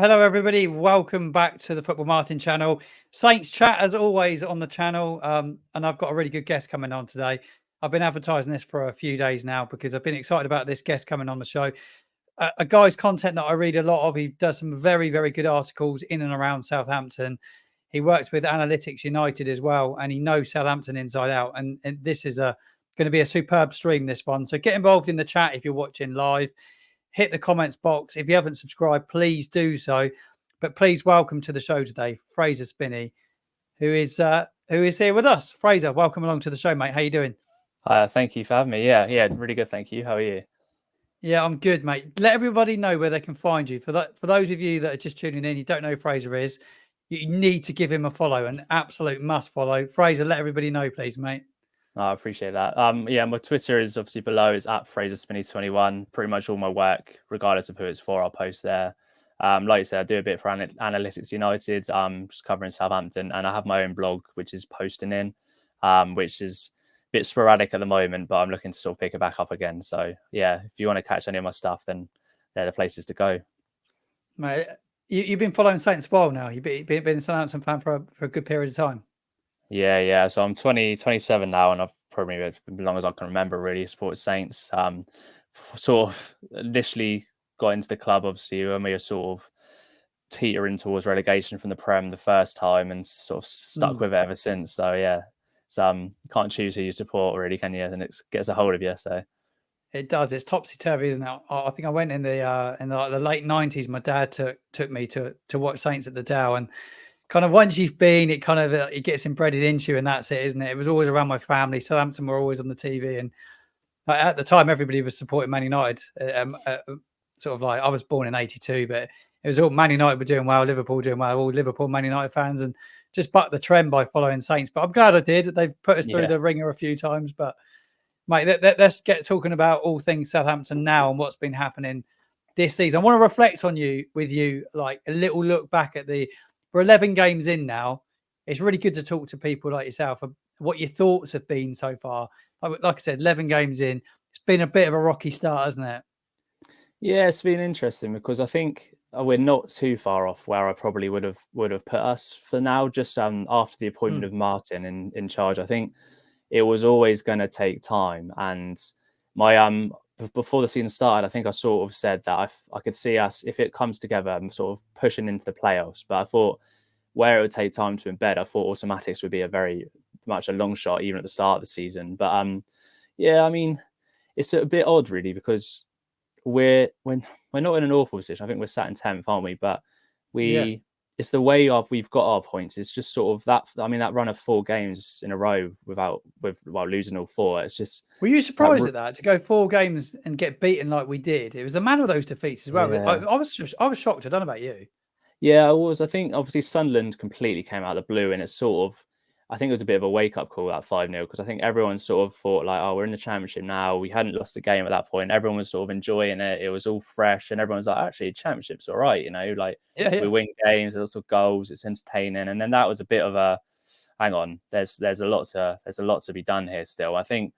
Hello, everybody. Welcome back to the Football Martin channel. Saints chat, as always, on the channel. And I've got a really good guest coming on today. I've been advertising this for a few days now because I've been excited about this guest coming on the show. A guy's content that I read a lot of. He does some very, very good articles in and around Southampton. He works with Analytics United as well, and he knows Southampton inside out. And this is going to be a superb stream, this one. So get involved in the chat if you're watching live. Hit the comments box. If you haven't subscribed, please do so. But please welcome to the show today, Fraser Spinney, who is here with us. Fraser, welcome along to the show, mate. How you doing? Thank you for having me. Yeah, really good. Thank you. How are you? Yeah, I'm good, mate. Let everybody know where they can find you. For those of you that are just tuning in, you don't know who Fraser is, you need to give him a follow, an absolute must follow. Fraser, let everybody know, please, mate. I appreciate that. My Twitter is obviously below. It's at Fraser Spinney 21. Pretty much all my work, regardless of who it's for, I'll post there. Like you said, I do a bit for Analytics United, just covering Southampton, and I have my own blog, which is posting in, which is a bit sporadic at the moment, but I'm looking to sort of pick it back up again. So yeah, if you want to catch any of my stuff, then they're the places to go. Mate, you've been following Saints a while now. You've been a Southampton fan for a good period of time. Yeah. So I'm 27 now, and I've probably as long as I can remember really supported Saints. Sort of initially got into the club obviously when we were sort of teetering towards relegation from the Prem the first time, and sort of stuck with it ever since. So yeah, you can't choose who you support really, can you? And it gets a hold of you. So it does. It's topsy turvy, isn't it? I think I went in the late '90s. My dad took me to watch Saints at the Dow, and kind of once you've been, it kind of it gets embedded into you, and that's it, isn't it? It was always around my family. Southampton were always on the TV, and at the time, everybody was supporting Man United. Sort of like I was born in '82, but it was all Man United were doing well, Liverpool doing well, all Liverpool, Man United fans, and just bucked the trend by following Saints. But I'm glad I did. They've put us through the ringer a few times, but mate, let's get talking about all things Southampton now and what's been happening this season. I want to reflect on with you, like a little look back at we're 11 games in now. It's really good to talk to people like yourself of what your thoughts have been so far. Like I said, 11 games in. It's been a bit of a rocky start, hasn't it? Yeah, it's been interesting because I think we're not too far off where I probably would have put us for now. Just after the appointment of Martin in charge, I think it was always going to take time. And my before the season started, I think I sort of said that I could see us, if it comes together, sort of pushing into the playoffs. But I thought where it would take time to embed, I thought automatics would be a very much a long shot even at the start of the season. But yeah, I mean, it's a bit odd really because we're not in an awful position. I think we're sat in 10th, aren't we? But it's the way we've got our points. It's just sort of that. I mean, that run of 4 games in a row while losing all 4. It's just. Were you surprised at that to go 4 games and get beaten like we did? It was the manner of those defeats as well. Yeah. I was shocked. I don't know about you. Yeah, I was. I think obviously Sunderland completely came out of the blue, and it's sort of. I think it was a bit of a wake-up call, that 5-0, because I think everyone sort of thought like, oh, we're in the Championship now. We hadn't lost a game at that point. Everyone was sort of enjoying it. It was all fresh, and everyone's like, actually, Championship's all right, like we win games, there's lots of goals, it's entertaining. And then that was a bit of a, hang on, there's a lot to be done here still. I think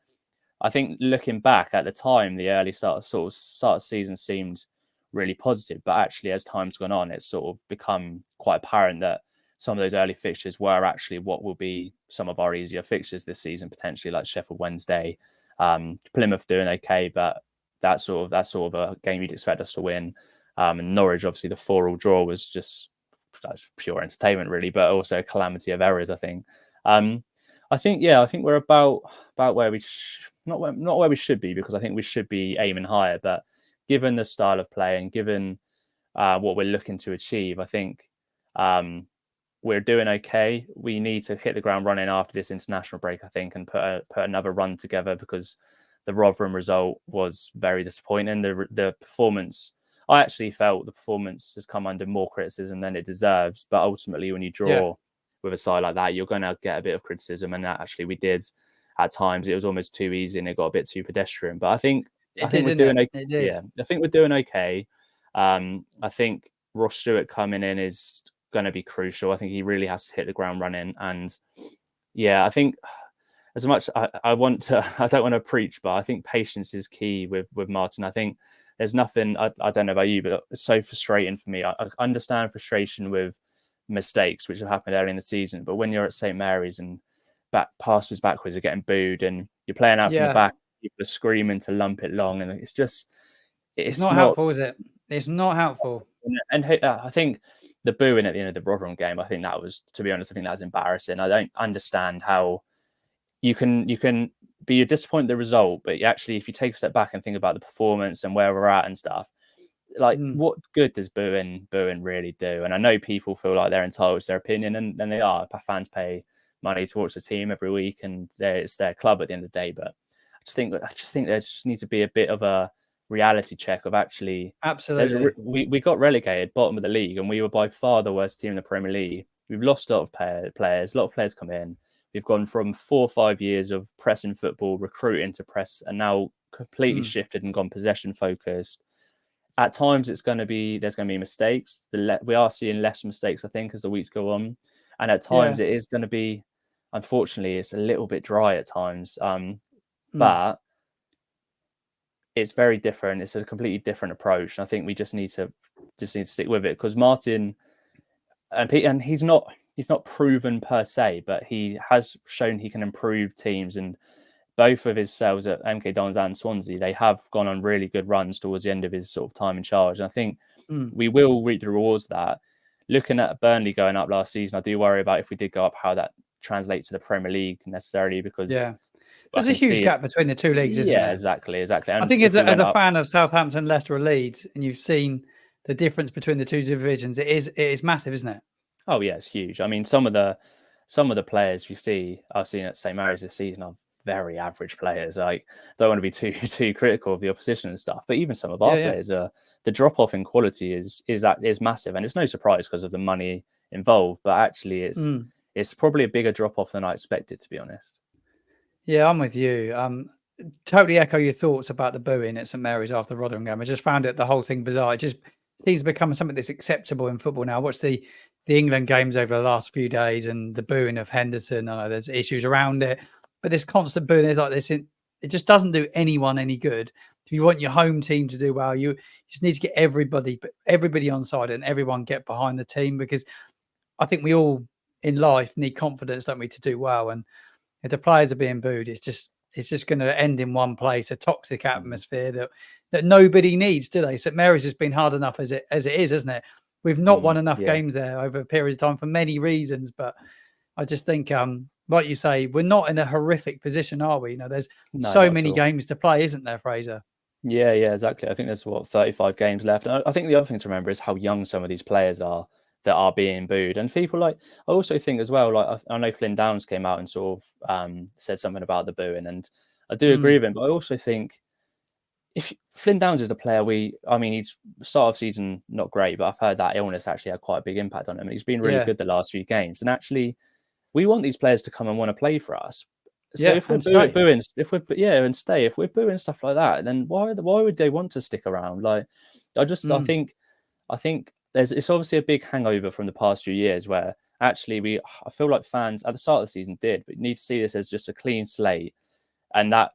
looking back at the time, the early start of season seemed really positive, but actually as time's gone on, it's sort of become quite apparent that some of those early fixtures were actually what will be some of our easier fixtures this season, potentially, like Sheffield Wednesday, Plymouth doing okay, but that's sort of a game you'd expect us to win. And Norwich, obviously, the 4-4 draw was just pure entertainment, really, but also a calamity of errors. I think we're about where we not where we should be, because I think we should be aiming higher. But given the style of play and given what we're looking to achieve, I think. We're doing okay. We need to hit the ground running after this international break, I think, and put another run together, because the Rotherham result was very disappointing. The performance, I actually felt the performance has come under more criticism than it deserves. But ultimately, when you draw with a side like that, you're going to get a bit of criticism, and that actually we did at times. It was almost too easy, and it got a bit too pedestrian. But I think we're doing okay. Yeah, I think we're doing okay. I think Ross Stewart coming in is going to be crucial. I think he really has to hit the ground running, and yeah, I think as much I want to, I don't want to preach, but I think patience is key with Martin. I think there's nothing, I don't know about you, but it's so frustrating for me. I understand frustration with mistakes which have happened early in the season, but when you're at St Mary's and passes backwards are getting booed and you're playing out from the back, people are screaming to lump it long, and it's not helpful, is it? It's not helpful. And I think the booing at the end of the Rotherham game, I think that was, to be honest, I think that was embarrassing. I don't understand how you can be disappointed in the result, but actually, if you take a step back and think about the performance and where we're at and stuff, like what good does booing really do? And I know people feel like they're entitled to their opinion, and they are. Fans pay money to watch the team every week, and it's their club at the end of the day. But I just think there just needs to be a bit of a reality check of actually. Absolutely, we got relegated bottom of the league, and we were by far the worst team in the Premier League. We've lost a lot of players. A lot of players come in. We've gone from 4 or 5 years of pressing football, recruiting to press, and now completely shifted and gone possession focused. At times, there's going to be mistakes. We are seeing less mistakes, I think, as the weeks go on, and at times it is going to be. Unfortunately, it's a little bit dry at times, but it's very different. It's a completely different approach, and I think we just need to stick with it, because Martin and he's not proven per se, but he has shown he can improve teams. And both of his spells at MK Dons and Swansea, they have gone on really good runs towards the end of his sort of time in charge. And I think we will reap the rewards of that. Looking at Burnley going up last season, I do worry about, if we did go up, how that translates to the Premier League necessarily, because there's a huge gap between the two leagues, isn't there? Exactly. And I think as a fan of Southampton, Leicester, or Leeds, and you've seen the difference between the two divisions, it is massive, isn't it? Oh yeah, it's huge. I mean, some of the players I've seen at St Mary's this season are very average players. Like, don't want to be too critical of the opposition and stuff, but even some of our players are, the drop off in quality is massive, and it's no surprise because of the money involved. But actually, it's probably a bigger drop off than I expected, to be honest. Yeah, I'm with you. Totally echo your thoughts about the booing at St Mary's after the Rotherham game. I just found the whole thing bizarre. It just seems to become something that's acceptable in football now. Watch the England games over the last few days, and the booing of Henderson. I know there's issues around it, but this constant booing is like this. It just doesn't do anyone any good. If you want your home team to do well, you just need to get everybody on side and everyone get behind the team, because I think we all in life need confidence, don't we, to do well. And if the players are being booed, it's just going to end in one place, a toxic atmosphere that nobody needs, do they? St Mary's has been hard enough as it is, hasn't it? We've not won enough games there over a period of time for many reasons, but I just think, like you say, we're not in a horrific position, are we? There's so many games to play, isn't there, Fraser? Yeah, exactly. I think there's 35 games left. And I think the other thing to remember is how young some of these players are that are being booed. And people I also think as well, like I know Flynn Downs came out and sort of said something about the booing, and I do agree with him. But I also think if Flynn Downs is the player, he's start of season not great, but I've heard that illness actually had quite a big impact on him. He's been really good the last few games, and actually, we want these players to come and want to play for us. So if we're booing, if we're booing stuff like that, then why would they want to stick around? Like, I think it's obviously a big hangover from the past few years where actually I feel like fans at the start of the season but you need to see this as just a clean slate, and that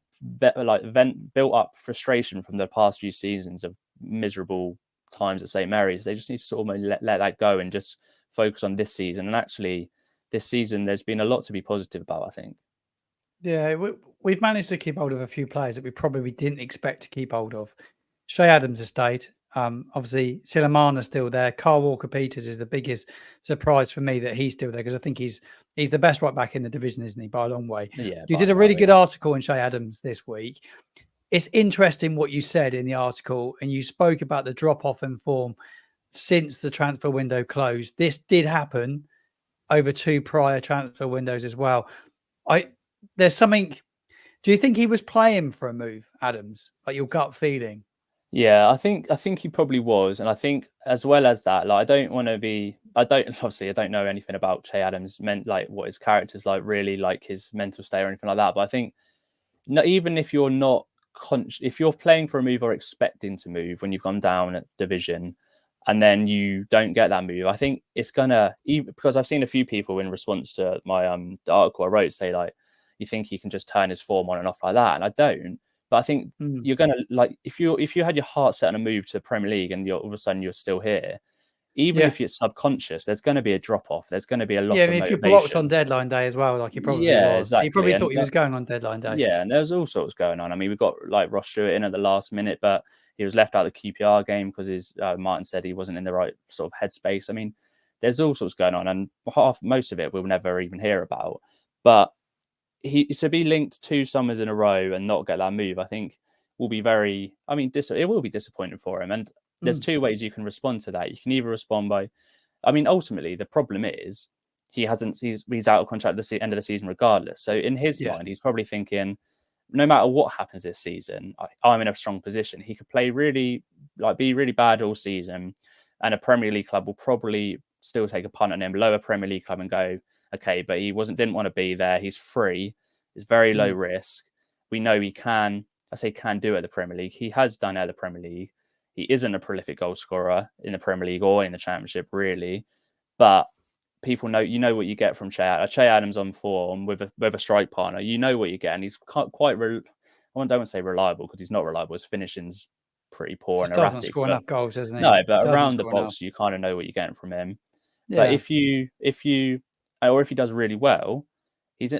built up frustration from the past few seasons of miserable times at St Mary's. They just need to sort of let that go and just focus on this season. And actually, this season there's been a lot to be positive about, I think. Yeah, we've managed to keep hold of a few players that we probably didn't expect to keep hold of. Shay Adams has stayed. Obviously, Silamana's still there. Carl Walker-Peters is the biggest surprise for me that he's still there, because I think he's the best right back in the division, isn't he, by a long way? Yeah. You did a really good article on Shay Adams this week. It's interesting what you said in the article, and you spoke about the drop-off in form since the transfer window closed. This did happen over 2 prior transfer windows as well. There's something. Do you think he was playing for a move, Adams? Like, your gut feeling? Yeah, I think he probably was, and I think as well as that, like, I don't know anything about Che Adams, like what his character's like, really, like his mental state or anything like that. But I think even if you're not if you're playing for a move or expecting to move when you've gone down at division, and then you don't get that move, I think it's gonna, because I've seen a few people in response to my the article I wrote say, like, you think he can just turn his form on and off like that, and I don't. But I think you're gonna like if you had your heart set on a move to the Premier League and all of a sudden you're still here, even if it's subconscious, there's going to be a drop off. There's going to be a loss Yeah, I of mean, if you're motivation. blocked on deadline day as well, like he probably Yeah, was, he exactly. probably thought he was going on deadline day. Yeah, and there's all sorts going on. I mean, we got like Ross Stewart in at the last minute, but he was left out of the QPR game because his Martin said he wasn't in the right sort of headspace. I mean, there's all sorts going on, and most of it we'll never even hear about. But he to be linked 2 summers in a row and not get that move, I think will be very. I mean, it will be disappointing for him. And there's 2 ways you can respond to that. You can either respond by, I mean, ultimately the problem is he's out of contract at the end of the season regardless. So in his mind, he's probably thinking, no matter what happens this season, I'm in a strong position. He could play be really bad all season, and a Premier League club will probably still take a punt on him, lower Premier League club, and go, okay, but he didn't want to be there. He's free. It's very low risk. We know he can. I say can do it at the Premier League. He has done it at the Premier League. He isn't a prolific goal scorer in the Premier League or in the Championship, really. But people know, what you get from Che Adams on form with a strike partner. You know what you get, and he's quite. I don't want to say reliable because he's not reliable. His finishing's pretty poor and erratic. Doesn't score enough goals, doesn't he? No, but around the box, you kind of know what you're getting from him. Yeah. But if he does really well, it's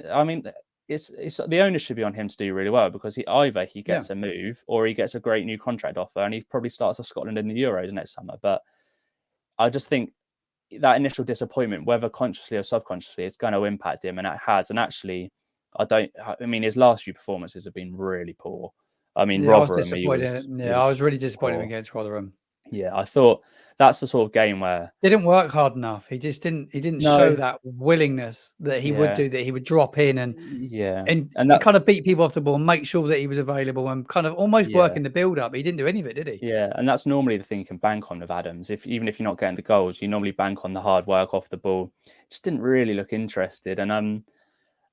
the onus should be on him to do really well because either he gets a move or he gets a great new contract offer and he probably starts for Scotland in the Euros next summer. But I just think that initial disappointment, whether consciously or subconsciously, it's going to impact him, and it has. And actually, his last few performances have been really poor. I mean, Rotherham, I was really disappointed against Rotherham. Yeah, I thought that's the sort of game where didn't work hard enough. He just didn't. He didn't show that willingness that he would do. That he would drop in and kind of beat people off the ball, and make sure that he was available, and kind of almost work in the build up. He didn't do any of it, did he? Yeah, and that's normally the thing you can bank on with Adams. Even if you're not getting the goals, you normally bank on the hard work off the ball. Just didn't really look interested, and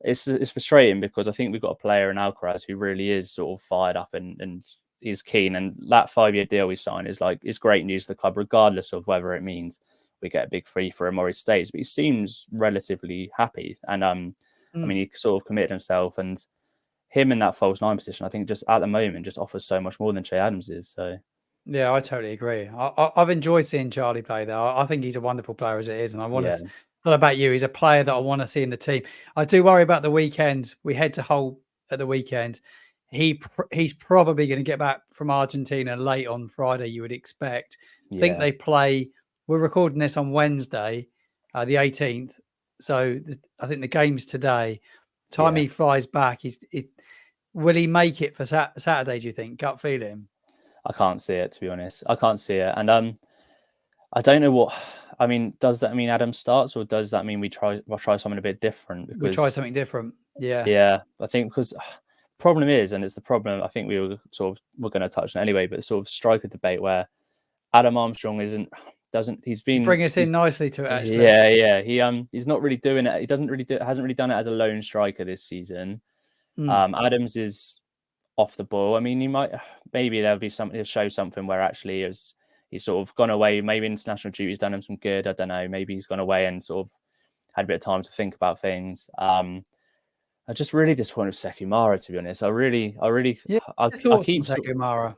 it's frustrating because I think we've got a player in Alcaraz who really is sort of fired up and he's keen, and that 5-year deal we signed is great news to the club, regardless of whether it means we get a big fee for him or he stays. But he seems relatively happy, and I mean, he sort of committed himself, and him in that false 9 position, I think, just at the moment, just offers so much more than Che Adams is. So yeah, I totally agree. I've enjoyed seeing Charlie play there. I think he's a wonderful player as it is, and I want to. Not about you. He's a player that I want to see in the team. I do worry about the weekend. We head to Hull at the weekend. He's probably going to get back from Argentina late on Friday, you would expect. I think they play. We're recording this on Wednesday, the 18th. So I think the game's today. Time he flies back, will he make it for Saturday, do you think? Gut feeling? I can't see it, to be honest. I can't see it. And I don't know what... I mean, does that mean Adam starts, or does that mean we'll try something a bit different? Because, we'll try something different. Yeah. Yeah, I think because... problem is, and it's the problem I think we're going to touch on anyway, but the sort of striker debate where Adam Armstrong he's been bring us in nicely to it, actually. He's not really doing it. He hasn't really done it as a lone striker this season. Adams is off the ball. I mean, maybe there'll be something, he'll show something where actually he's sort of gone away, maybe international duty's done him some good, I don't know, maybe he's gone away and sort of had a bit of time to think about things. I'm just really disappointed with Sekumara, to be honest. I keep Sekumara.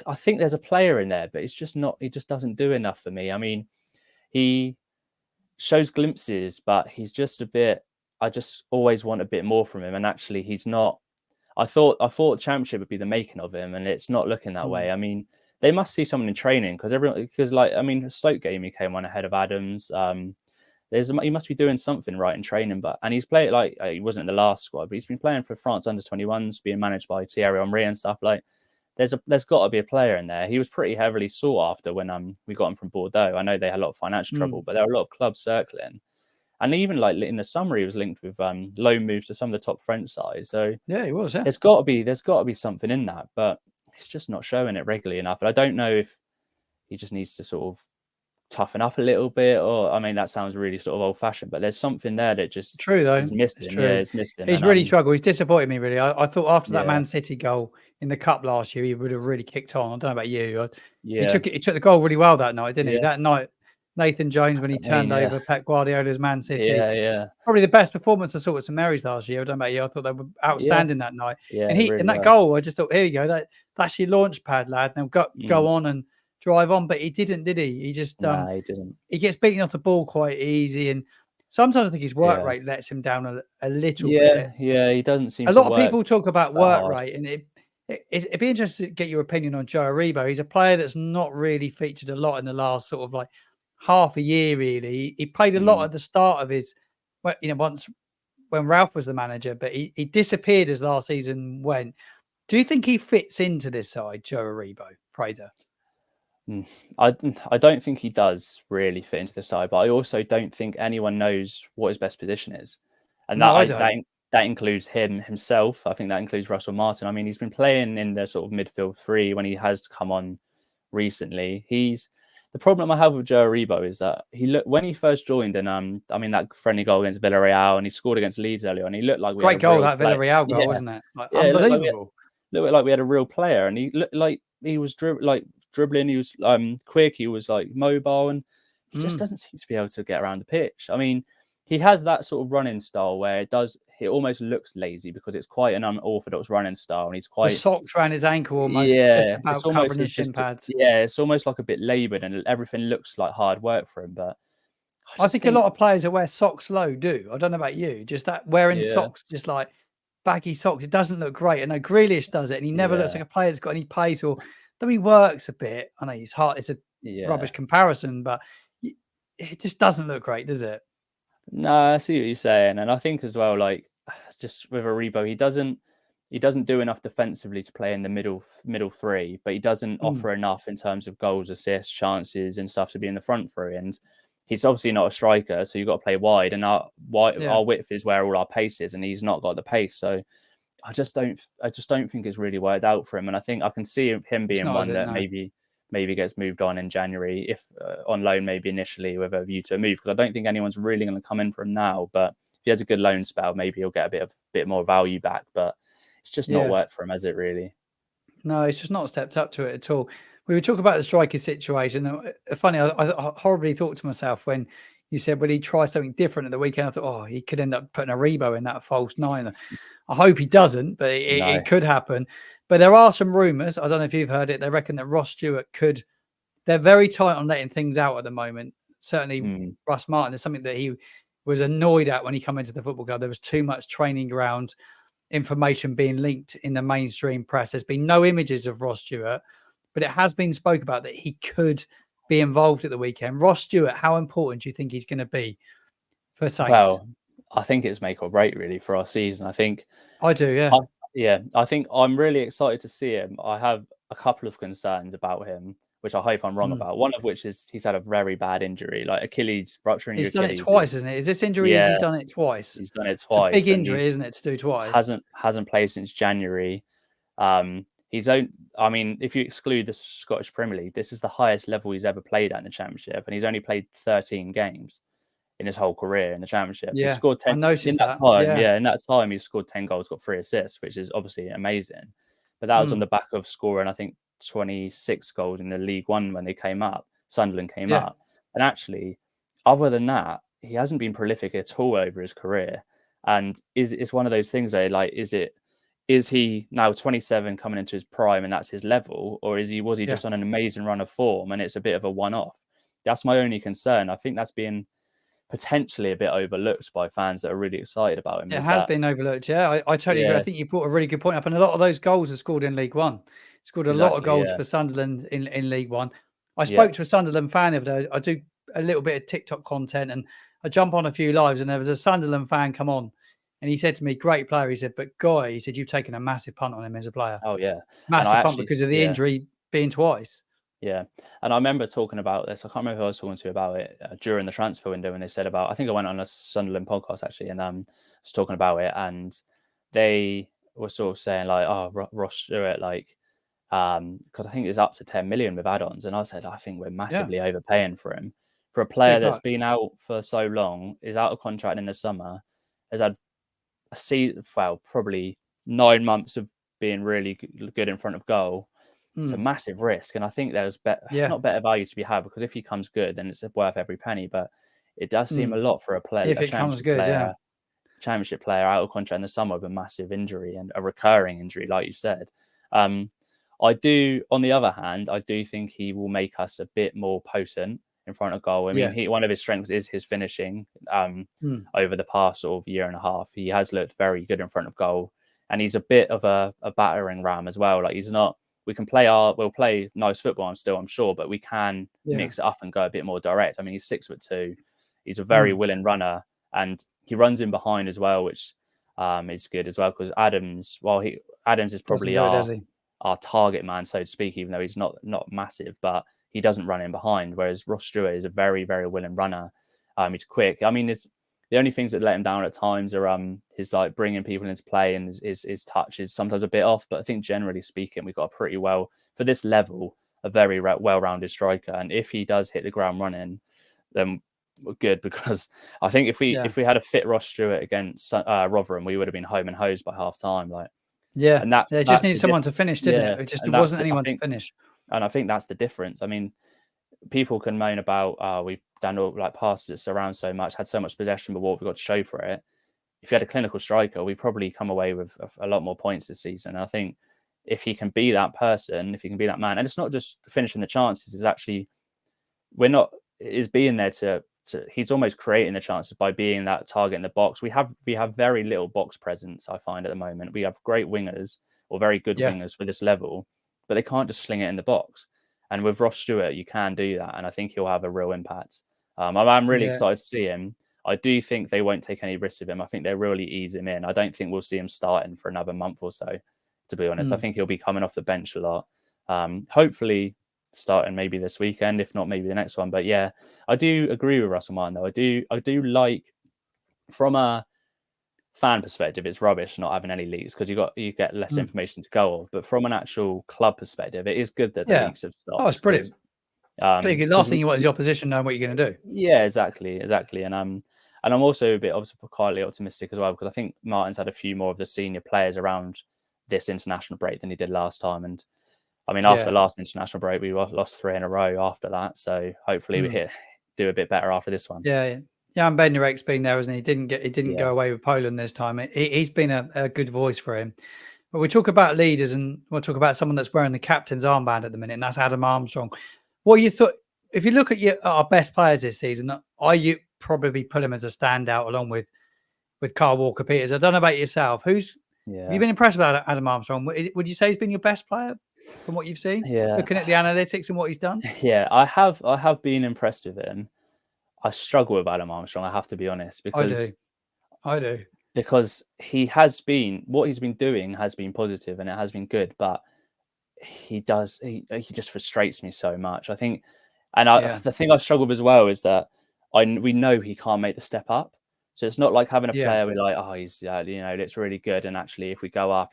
I think there's a player in there, but it's just not. He just doesn't do enough for me. I mean, he shows glimpses, but he's just a bit. I just always want a bit more from him, and actually, he's not. I thought the championship would be the making of him, and it's not looking that way. I mean, they must see someone in training because Stoke game he came on ahead of Adams. He must be doing something right in training, and he's played he wasn't in the last squad, but he's been playing for France under 21s, being managed by Thierry Henry and stuff. Like, there's got to be a player in there. He was pretty heavily sought after when we got him from Bordeaux. I know they had a lot of financial trouble, but there were a lot of clubs circling, and even in the summer he was linked with loan moves to some of the top French sides. So yeah, he was. Yeah. There's got to be something in that, but he's just not showing it regularly enough. And I don't know if he just needs to sort of toughen up a little bit, or I mean, that sounds really sort of old-fashioned, but there's something there that just true though. is missing. It's missing. He's really struggled. He's disappointed me really. I thought after that Man City goal in the cup last year, he would have really kicked on. I don't know about you. He took the goal really well that night, didn't he? That night Nathan Jones when he That's what I mean, turned over Pep Guardiola's Man City. yeah, Probably the best performance I saw at St Mary's last year. I don't know about you. I thought they were yeah, outstanding that night. yeah, And it he in really that were. goal, I just thought, here you go. That's your launch pad, lad. Now go Mm. on and drive on. But he didn't, did he? He just Nah, he didn't. he gets beaten off the ball quite easy. And sometimes I think his work Yeah, rate lets him down a little bit. yeah, he doesn't seem A to lot of work people talk about that work hard. rate, and it'd be interesting to get your opinion on Joe Aribo. He's a player that's not really featured a lot in the last sort of like half a year, really. He played a lot Mm. at the start of his, once when Ralph was the manager, but he disappeared as last season went. Do you think he fits into this side, Joe Aribo, Fraser? Mm. I don't think he does really fit into the side, but I also don't think anyone knows what his best position is, and No, I don't. that includes himself. I think that includes Russell Martin. I mean, he's been playing in the sort of midfield three when he has come on recently. The problem I have with Joe Aribo is that when he first joined, and I mean that friendly goal against Villarreal, and he scored against Leeds earlier, and he looked like we had Great a goal, real that player. Villarreal goal, Yeah, wasn't it? Like, yeah, it unbelievable. looked like we had a real player, and he looked like he was dribbling. He was quick. He was like mobile, and he just doesn't seem to be able to get around the pitch. I mean, he has that sort of running style where it almost looks lazy because it's quite an unorthodox running style, and he's The quite socks around his ankle almost just yeah. It's about almost covering his shin pads. it's almost like a bit laboured, and everything looks like hard work for him. But I I just think a think lot of players that wear socks low do. I don't know about you, just that wearing yeah, socks, just like baggy socks. It doesn't look great. I know Grealish does it, and he never looks yeah, like a player that's got any pace or though he works a bit. I know he's hard. It's a rubbish yeah. comparison, but it just doesn't look great, does it? No, I see what you're saying, and I think as well, like just with Aribo, he doesn't do enough defensively to play in the middle three, but he doesn't Mm, offer enough in terms of goals, assists, chances, and stuff to be in the front three. And he's obviously not a striker, so you've got to play wide, and yeah, our width is where all our pace is, and he's not got the pace. So I just don't think it's really worked out for him. And I think I can see him it's being not, is one it? that No. maybe gets moved on in January, if on loan maybe initially with a view to a move, because I don't think anyone's really going to come in for him now. But if he has a good loan spell, maybe he'll get a bit more value back. But it's just not Yeah. worked for him, has it really? No, it's just not stepped up to it at all. We were talking about the striker situation. Funny, I horribly thought to myself when you said, "Will he try something different at the weekend?" I thought, "Oh, he could end up putting a Rebo in that false nine." I hope he doesn't, but No. it could happen. But there are some rumours. I don't know if you've heard it. They reckon that Ross Stewart could. They're very tight on letting things out at the moment. Certainly, Mm. Russ Martin is something that he was annoyed at when he came into the football club. There was too much training ground information being leaked in the mainstream press. There's been no images of Ross Stewart, but it has been spoke about that he could be involved at the weekend. Ross Stewart, how important do you think he's going to be for Saints? Well, I think it's make or break really for our season. I think I do, I, yeah. yeah, I think I'm really excited to see him. I have a couple of concerns about him, which I hope I'm wrong Mm. about. One of which is he's had a very bad injury, like Achilles, rupturing your He's done it Achilles twice, is, isn't it? Is this injury? Has he yeah, done it twice? he's done it It's a big twice, and injury, he's isn't it, to do twice? hasn't played since January. He's own. I mean, if you exclude the Scottish Premier League, this is the highest level he's ever played at in the Championship, and he's only played 13 games in his whole career in the Championship. He Yeah, scored I 10 in noticed that that. time. Yeah. Yeah, in that time, he scored 10 goals, got 3 assists, which is obviously amazing. But that was on Mm. the back of scoring, I think, 26 goals in the League One when they came up. Sunderland came Yeah. up. And actually, other than that, he hasn't been prolific at all over his career. And it's one of those things where, like, is he now 27 coming into his prime and that's his level, or was he Yeah. just on an amazing run of form and it's a bit of a one-off? That's my only concern. I think that's being potentially a bit overlooked by fans that are really excited about him. It Is has that been overlooked. Yeah, I totally agree. I yeah, think you brought a really good point up, and a lot of those goals are scored in League One. Scored a lot of exactly, goals yeah, for Sunderland in League One. I yeah, spoke to a Sunderland fan the other day. I do a little bit of TikTok content, and I jump on a few lives, and there was a Sunderland fan come on, and he said to me, "Great player." He said, "But Guy," he said, "you've taken a massive punt on him as a player, oh yeah, and I massive punt actually because of the yeah. injury being twice." Yeah, and I remember talking about this. I can't remember who I was talking to about it during the transfer window, and they said about. I think I went on a Sunderland podcast actually, and was talking about it, and they were sort of saying like, "Oh, Ross Stewart, like, because I think it's up to 10 million with add-ons," and I said, "I think we're Yeah, massively overpaying for him for a it's a player big that's buck. been out for so long, is out of contract in the summer, has had well, probably 9 months of being really good in front of goal." it's a massive risk. And I think there's not better value to be had, because if he comes good, then it's worth every penny. But it does seem a lot for a player, if it comes good, championship player out of contract in the summer with a massive injury and a recurring injury, like you said. I do, on the other hand, I do think he will make us a bit more potent in front of goal. I mean, one of his strengths is his finishing. Over the past sort of year and a half, he has looked very good in front of goal, and he's a bit of a battering ram as well. Like, he's not. We'll play nice football, I'm sure, but we can mix it up and go a bit more direct. I mean, he's 6'2". He's a very willing runner, and he runs in behind as well, which is good as well, because Adams is probably our target man, so to speak, even though he's not massive, but he doesn't run in behind. Whereas Ross Stewart is a very, very willing runner. He's quick. I mean, it's the only things that let him down at times are his like bringing people into play, and his touch is sometimes a bit off. But I think generally speaking, we've got for this level, a very well-rounded striker. And if he does hit the ground running, then we're good, because I think if we had a fit Ross Stewart against Rotherham, we would have been home and hosed by half time. Like, and it just needed someone to finish, didn't it? It just wasn't anyone to finish. And I think that's the difference. I mean, people can moan about we've done all like passes around so much, had so much possession, but what we've got to show for it. If you had a clinical striker, we probably come away with a lot more points this season. And I think if he can be that person, if he can be that man, and it's not just finishing the chances, it's actually being there to he's almost creating the chances by being that target in the box. We have very little box presence, I find, at the moment. We have great wingers, or very good wingers for this level, but they can't just sling it in the box. And with Ross Stewart, you can do that, and I think he'll have a real impact. I'm really excited to see him. I do think they won't take any risks with him. I think they'll really ease him in. I don't think we'll see him starting for another month or so, to be honest. I think he'll be coming off the bench a lot. Hopefully starting maybe this weekend, if not maybe the next one. But yeah, I do agree with Russell Martin, though. I do like, from a fan perspective, it's rubbish not having any leaks, because you get less information to go off. But from an actual club perspective, it is good that the leaks have stopped. Oh, it's brilliant. The last thing you want is the opposition knowing what you're going to do. Yeah, exactly. And I'm also a bit quietly optimistic as well, because I think Martin's had a few more of the senior players around this international break than he did last time. And I mean, after the last international break, we lost 3 in a row after that. So hopefully we do a bit better after this one. Yeah, and Bednarek's been there, hasn't he? He didn't go away with Poland this time. He's been a good voice for him. But we talk about leaders, and we'll talk about someone that's wearing the captain's armband at the minute, and that's Adam Armstrong. What you thought, if you look at our best players this season, you probably put him as a standout along with Kyle Walker-Peters. I don't know about yourself. Have you been impressed about Adam Armstrong? Would you say he's been your best player from what you've seen? Looking at the analytics and what he's done? Yeah, I have been impressed with him. I struggle with Adam Armstrong, I have to be honest, because I do. Because what he's been doing has been positive and it has been good, but he just frustrates me so much. I think, and the thing I struggle with as well is that we know he can't make the step up. So it's not like having a player we're like, oh, he's it's really good, and actually if we go up,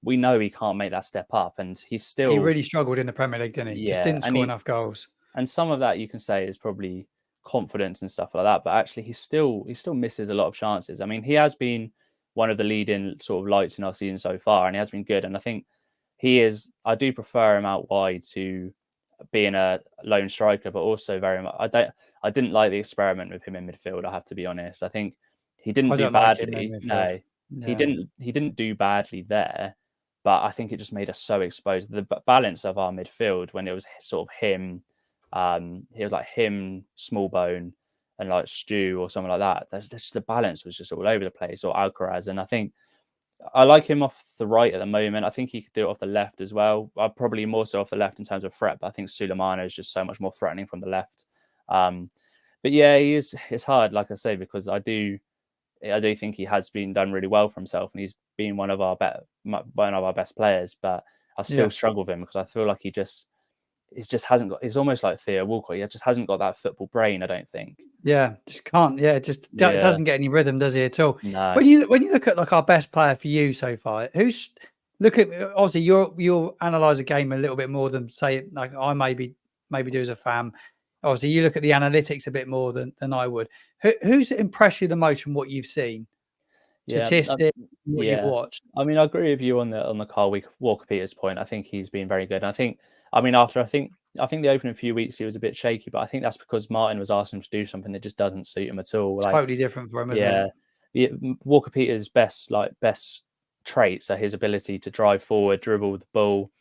we know he can't make that step up, and he really struggled in the Premier League, didn't he? Just didn't score enough goals. And some of that you can say is probably confidence and stuff like that, but actually he still misses a lot of chances. I mean, he has been one of the leading sort of lights in our season so far, and he has been good. And I think I do prefer him out wide to being a lone striker, but also very much I didn't like the experiment with him in midfield, I have to be honest. I think he didn't do badly. No, he didn't do badly there, but I think it just made us so exposed. The balance of our midfield, when it was sort of him, he was like him, Smallbone, and like Stu or something like that. The balance was just all over the place, or Alcaraz. And I think I like him off the right at the moment. I think he could do it off the left as well. Probably more so off the left in terms of threat, but I think Sulemana is just so much more threatening from the left. But yeah, it's hard, like I say, because I do think he has been done really well for himself, and he's been one of our best players. But I still struggle with him because I feel like he just hasn't got. He's almost like Theo Walcott. He just hasn't got that football brain, I don't think. Yeah, just can't. Yeah, it doesn't get any rhythm, does he, at all? No. When you look at like our best player for you so far, obviously you'll analyze a game a little bit more than say like I maybe do as a fan. Obviously, you look at the analytics a bit more than I would. Who's impressed you the most from what you've seen? Statistics, from what you've Yeah, watched. I mean, I agree with you on the Carl Walker Peters point. I think he's been very good. And I think, I mean, I think the opening few weeks he was a bit shaky, but I think that's because Martin was asking him to do something that just doesn't suit him at all. Like, Totally different for him, isn't it? yeah, Walker Peters' best traits are his ability to drive forward, dribble the ball,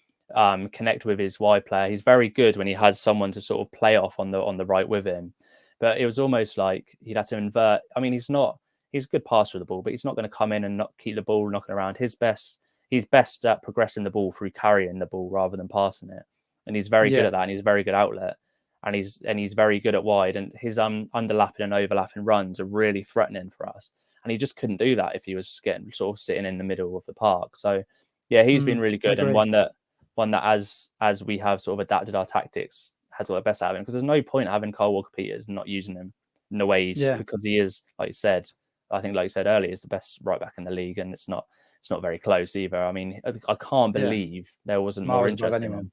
connect with his wide player. He's very good when he has someone to sort of play off on the right with him. But it was almost like he'd had to invert. I mean, he's a good passer of the ball, but he's not going to come in and not keep the ball knocking around. He's best at progressing the ball through carrying the ball rather than passing it, and he's very good Yeah, at that. And he's a very good outlet, and he's very good at wide. And his underlapping and overlapping runs are really threatening for us. And he just couldn't do that if he was getting sort of sitting in the middle of the park. So yeah, he's been really I good, and agree. one that as we have sort of adapted our tactics has got the best out of him, because there's no point having Kyle Walker Peters and not using him in the way Yeah, because he is, like you said, I think like you said earlier, is the best right back in the league, and it's not very close either. I mean, I can't yeah. believe there wasn't more Miles above interest in anyone. him.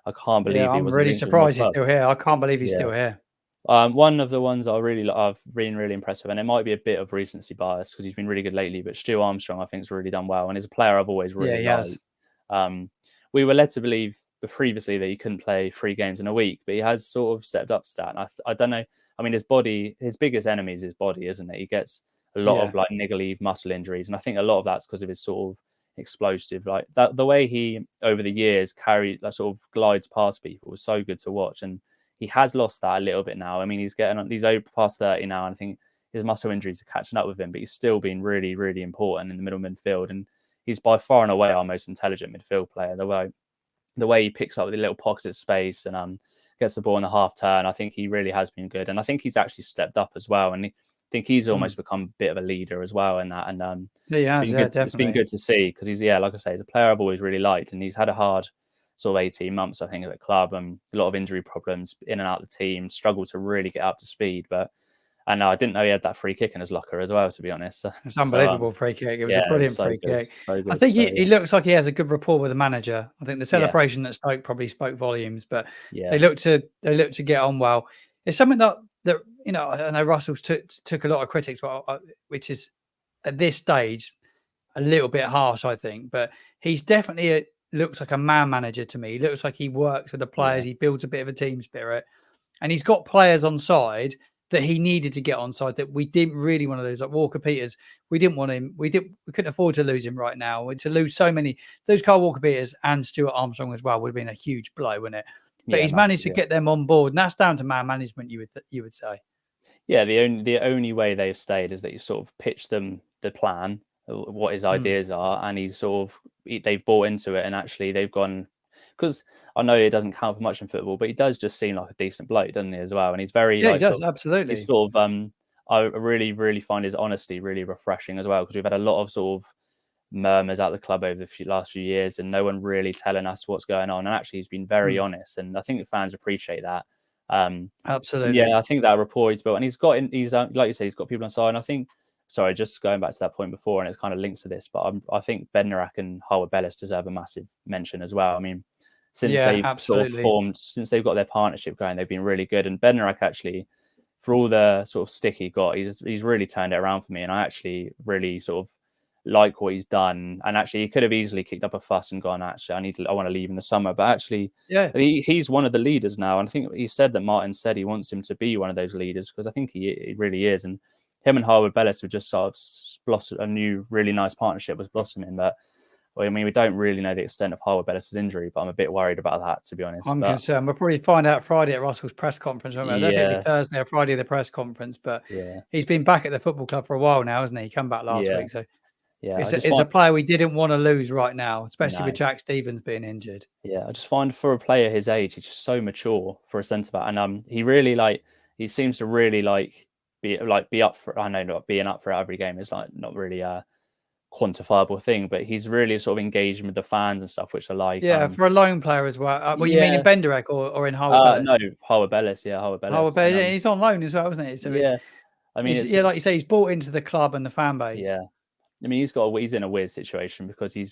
I can't Yeah, believe he I'm wasn't really linked with more surprised he's clubs. still here. I can't believe he's Yeah. still here. One of the ones I've been really impressed with, and it might be a bit of recency bias because he's been really good lately, but Stu Armstrong I think has really done well, and he's a player I've always Yeah, really he has. liked. We were led to believe previously that he couldn't play 3 games in a week, but he has sort of stepped up to that. And I don't know. I mean, his biggest enemy is his body, isn't it? He gets a lot Yeah. of like niggly muscle injuries, and I think a lot of that's because of his sort of explosive, like that the way he over the years carried that sort of glides past people was so good to watch. And he has lost that a little bit now. I mean, he's over past 30 now, and I think his muscle injuries are catching up with him, but he's still been really, really important in the middle midfield. And he's by far and away our most intelligent midfield player. The way he picks up the little pockets of space and gets the ball in the half turn, I think he really has been good. And I think he's actually stepped up as well. And I think he's almost become a bit of a leader as well in that. And Yeah, he has. Yeah, it's been definitely. good to see, because like I say, he's a player I've always really liked, and he's had a hard sort of 18 months, I think, at the club, and a lot of injury problems in and out of the team, struggled to really get up to speed. But and I didn't know he had that free kick in his locker as well, to be honest. It's So unbelievable free kick. It was a yeah, it was brilliant so free good, kick. so I good. think So he looks like he has a good rapport with the manager. I think the yeah, celebration at Stoke probably spoke volumes, but yeah, they look to get on well. It's something that I know Russell's took a lot of critics, which is at this stage a little bit harsh, I think. But he's definitely looks like a man manager to me. He looks like he works with the players. yeah, He builds a bit of a team spirit, and he's got players on side that he needed to get on side that we didn't really want to lose. Like Walker Peters, we didn't want him. We couldn't afford to lose him right now. To lose so many, those Carl Walker Peters and Stuart Armstrong as well would have been a huge blow, wouldn't it? But yeah, he's managed massive. to Yeah. get them on board, and that's down to man management. You would say. Yeah, the only way they've stayed is that you sort of pitch them the plan, what his Mm. ideas are, and they've bought into it, and actually they've gone, because I know it doesn't count for much in football, but he does just seem like a decent bloke, doesn't he, as well? And he's very Yeah, he like does he's absolutely. sort of I really really find his honesty really refreshing as well, because we've had a lot of sort of murmurs at the club over the last few years, and no one really telling us what's going on. And actually, he's been very Mm. honest, and I think the fans appreciate that. Um, and yeah, Absolutely. I think that rapport he's built, and he's like you say, he's got people on side. And I think, sorry, just going back to that point before, and it's kind of linked to this, but I think Bednarak and Harwood Bellis deserve a massive mention as well. I mean, Yeah, absolutely. since they've got their partnership going, they've been really good. And Bednarak actually, for all the sort of stick he got, he's really turned it around for me, and I actually really sort of like what he's done. And actually, he could have easily kicked up a fuss and gone, actually, I want to leave in the summer. But actually, Yeah, he's one of the leaders now, and I think he said that Martin said he wants him to be one of those leaders, because I think he really is. And him and Harwood Bellis have just sort of blossomed, a new really nice partnership was blossoming. But well, I mean, we don't really know the extent of Harwood Bellis's injury, but I'm a bit worried about that, to be honest. I'm But concerned. We'll probably find out Friday at Russell's press conference. Won't we? I don't think it'll be yeah, Thursday or Friday the press conference, but yeah, he's been back at the football club for a while now, hasn't he? He come back last yeah, week, so yeah. I it's just a, it's a find player we didn't want to lose right now, especially with no. Jack Stevens being injured. Yeah, I just find for a player his age, he's just so mature for a centre back, and he really he seems to really be up for. I know not being up for every game is like not really a quantifiable thing, but he's really sort of engaging with the fans and stuff, which I like. Yeah, for a lone player as well. Well, you mean in Yeah, Benderek or in Harwood no, Bellis? Howard Bellis, yeah, Howard Harwood Bellis, and Bellis, yeah, he's on loan as well, isn't he? So yeah, I mean he's it's yeah, like you say, he's bought into the club and the fan base. yeah, I mean he's in a weird situation because he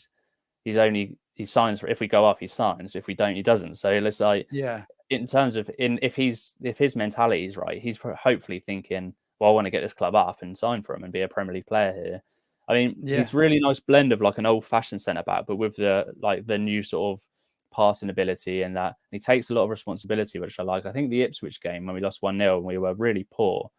signs for, if we go up he signs, if we don't he doesn't. So it's like, Yeah, in terms of if his mentality is right, he's hopefully thinking, well, I want to get this club up and sign for him and be a Premier League player here. I mean, Yeah, he's really nice blend of like an old-fashioned centre back, but with the new sort of passing ability and that he takes a lot of responsibility, which I like. I think the Ipswich game when we lost 1-0 and we were really poor,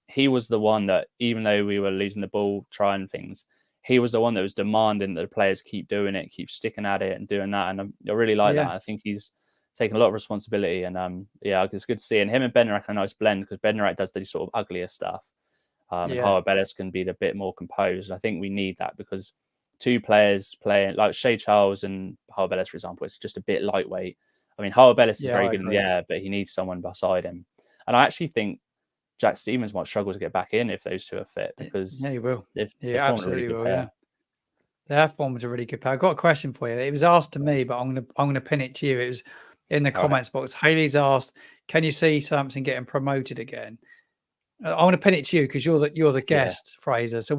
he was the one that, even though we were losing the ball, trying things, he was the one that was demanding that the players keep doing it, keep sticking at it and doing that. And I really like that. I think he's taken a lot of responsibility. And it's good to see. And him and Bednarek are a nice blend, because Bednarek does the sort of uglier stuff. And Harvard Bellis can be a bit more composed. I think we need that, because two players playing like Shea Charles and Harvard Bellis, for example, it's just a bit lightweight. I mean, Harvard Bellis is very good in the air, but he needs someone beside him. And I actually think Jack Stevens might struggle to get back in if those two are fit, because he will. They've formed a really Absolutely good will. pair. Yeah, they have formed a really good pair. I've got a question for you. It was asked to me, but I'm gonna pin it to you. It was in the comments box. Haley's asked, "Can you see Southampton getting promoted again?" I want to pin it to you because you're the guest, Fraser. So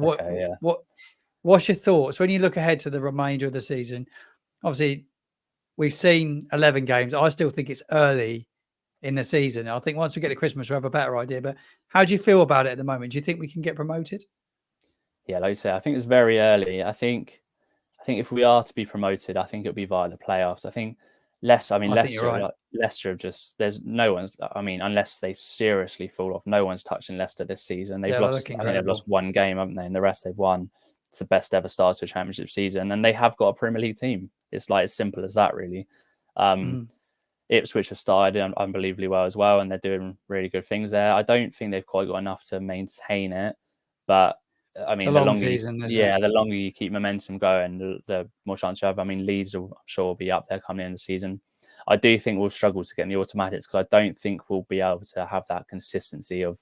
what's your thoughts when you look ahead to the remainder of the season? Obviously, we've seen 11 games. I still think it's early in the season. I think once we get to Christmas, we'll have a better idea. But how do you feel about it at the moment? Do you think we can get promoted? Yeah, like you say, I think it's very early. I think if we are to be promoted, I think it'll be via the playoffs. I think I think you're right. Leicester have just, there's no one's, I mean, unless they seriously fall off, no one's touching Leicester this season. They've lost, I think they've lost one game, haven't they? And the rest they've won. It's the best ever start to a championship season. And they have got a Premier League team. It's like as simple as that, really. Ipswich have started unbelievably well as well, and they're doing really good things there. I don't think they've quite got enough to maintain it, but I mean, the longer you keep momentum going, the more chance you have. I mean, Leeds will, I'm sure, will be up there coming in the season. I do think we'll struggle to get in the automatics, because I don't think we'll be able to have that consistency of.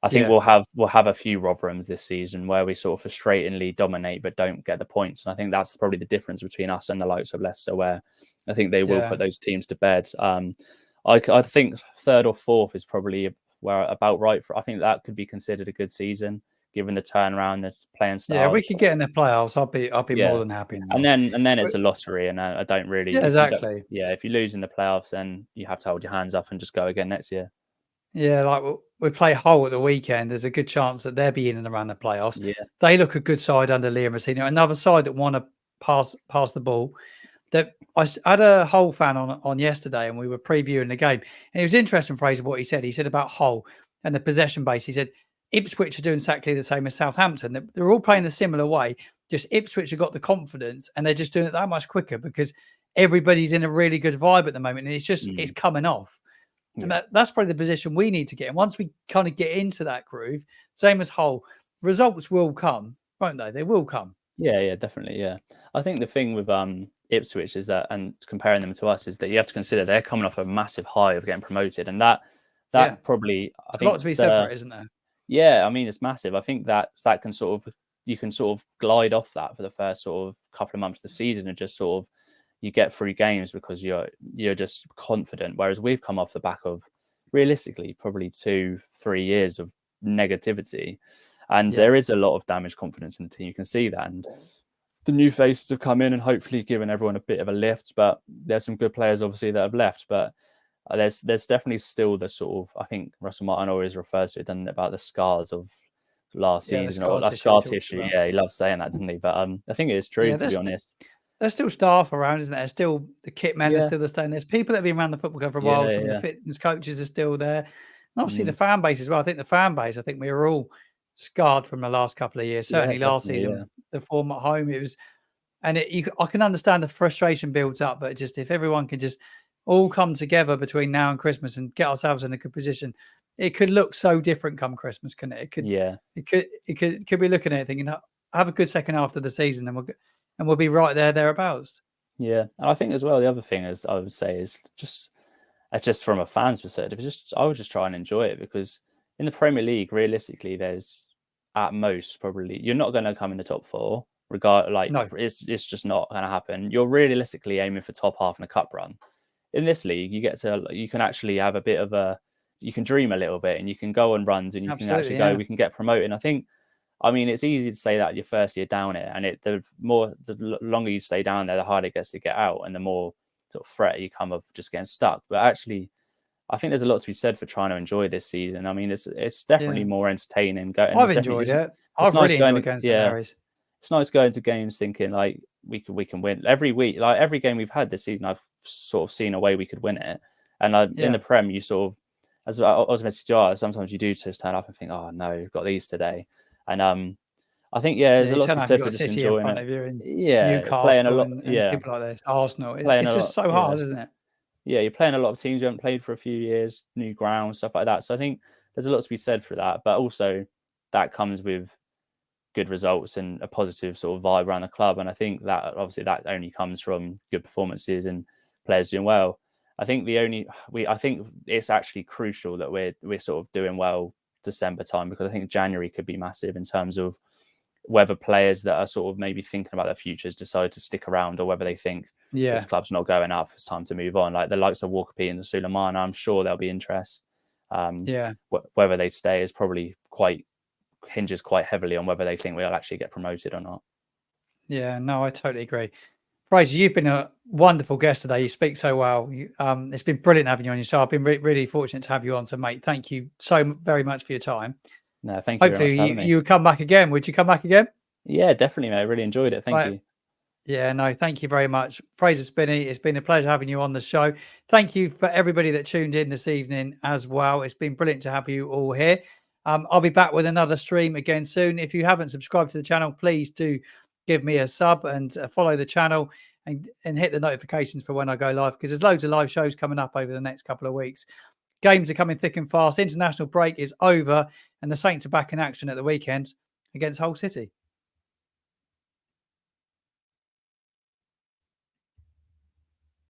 I think we'll have a few Rotherhams this season where we sort of frustratingly dominate but don't get the points, and I think that's probably the difference between us and the likes of Leicester, where I think they will put those teams to bed. I think third or fourth is probably where about right for. I think that could be considered a good season, given the turnaround, the playing style. Yeah, if we could get in the playoffs, I'll be more than happy now. And then it's a lottery, and I don't really. Yeah, exactly. If you lose in the playoffs, then you have to hold your hands up and just go again next year. Yeah, like we play Hull at the weekend. There's a good chance that they'll be in and around the playoffs. Yeah, they look a good side under Liam Rossini. Another side that want to pass the ball. That I had a Hull fan on yesterday, and we were previewing the game. And it was interesting, Fraser, what he said. He said about Hull and the possession base. He said Ipswich are doing exactly the same as Southampton. They're all playing the similar way. Just Ipswich have got the confidence, and they're just doing it that much quicker because everybody's in a really good vibe at the moment, and it's coming off. And that's probably the position we need to get in. Once we kind of get into that groove, same as Hull, results will come, won't they? They will come. Yeah, definitely. Yeah, I think the thing with Ipswich is that, and comparing them to us, is that you have to consider they're coming off a massive high of getting promoted, and that probably I think a lot to be said for it, isn't there? Yeah, I mean, it's massive. I think that can sort of, you can sort of glide off that for the first sort of couple of months of the season, and just sort of you get through games because you're just confident. Whereas we've come off the back of, realistically, probably 2-3 years of negativity. And there is a lot of damaged confidence in the team. You can see that. And the new faces have come in and hopefully given everyone a bit of a lift. But there's some good players, obviously, that have left. But there's definitely still the sort of, I think Russell Martin always refers to it, doesn't it, about the scars of last season, or that scar tissue. Yeah, he loves saying that, doesn't he? But I think it is true, to be honest. There's still staff around, isn't there? There's still the kit men are still the same. There's people that have been around the football club for a while. Some of the fitness coaches are still there. And obviously the fan base as well. I think we were all scarred from the last couple of years. Certainly last season, the form at home, it was, and I can understand the frustration builds up, but just if everyone can just all come together between now and Christmas and get ourselves in a good position, it could look so different come Christmas, couldn't it? It could be looking at it thinking, have a good second half of the season, and we'll be right thereabouts. Yeah, and I think as well, the other thing is, I would say, is just from a fan's perspective, I would just try and enjoy it, because in the Premier League, realistically, there's at most probably, you're not going to come in the top four. It's just not going to happen. You're realistically aiming for top half in a cup run. In this league, you can actually have a bit of you can dream a little bit, and you can go on runs, and you can actually go, we can get promoted. And I mean, it's easy to say that your first year down it, and the longer you stay down there, the harder it gets to get out, and the more sort of threat you come of just getting stuck. But actually, I think there's a lot to be said for trying to enjoy this season. I mean, it's definitely Yeah. more entertaining. And I've it's definitely enjoyed it. it's I've nice really going enjoyed to, going to St yeah. Mary's. It's nice going to games thinking like we can win every week. Like every game we've had this season, I've sort of seen a way we could win it. And in the Prem, you sort of, as I was messaging you, sometimes you do just turn up and think, oh no, we've got these today. And I think there's a you lot to turn be up, you've said for got just City in enjoying front it. of you, and Yeah, playing a Newcastle lot. and Yeah, people like this, Arsenal. playing It's a just lot. so Yeah, hard, isn't it? yeah, you're playing a lot of teams you haven't played for a few years, new ground, stuff like that. So I think there's a lot to be said for that. But also that comes with good results and a positive sort of vibe around the club. And I think that obviously that only comes from good performances and players doing well. I think I think it's actually crucial that we're sort of doing well December time, because I think January could be massive in terms of whether players that are sort of maybe thinking about their futures decide to stick around, or whether they think this club's not going up, it's time to move on. Like the likes of Walker Peters and Suleiman, I'm sure there'll be interest. Whether they stay is probably hinges quite heavily on whether they think we'll actually get promoted or not. Yeah, no, I totally agree. Fraser, you've been a wonderful guest today. You speak so well. It's been brilliant having you on your show. I've been really fortunate to have you on. So, mate, thank you so very much for your time. No, thank you very much for having me. You would come back again. Would you come back again? Yeah, definitely, mate. I really enjoyed it. Thank you. Yeah, no, thank you very much. Fraser Spinney, it's been a pleasure having you on the show. Thank you for everybody that tuned in this evening as well. It's been brilliant to have you all here. I'll be back with another stream again soon. If you haven't subscribed to the channel, please do give me a sub and follow the channel and hit the notifications for when I go live, because there's loads of live shows coming up over the next couple of weeks. Games are coming thick and fast. International break is over and the Saints are back in action at the weekend against Hull City.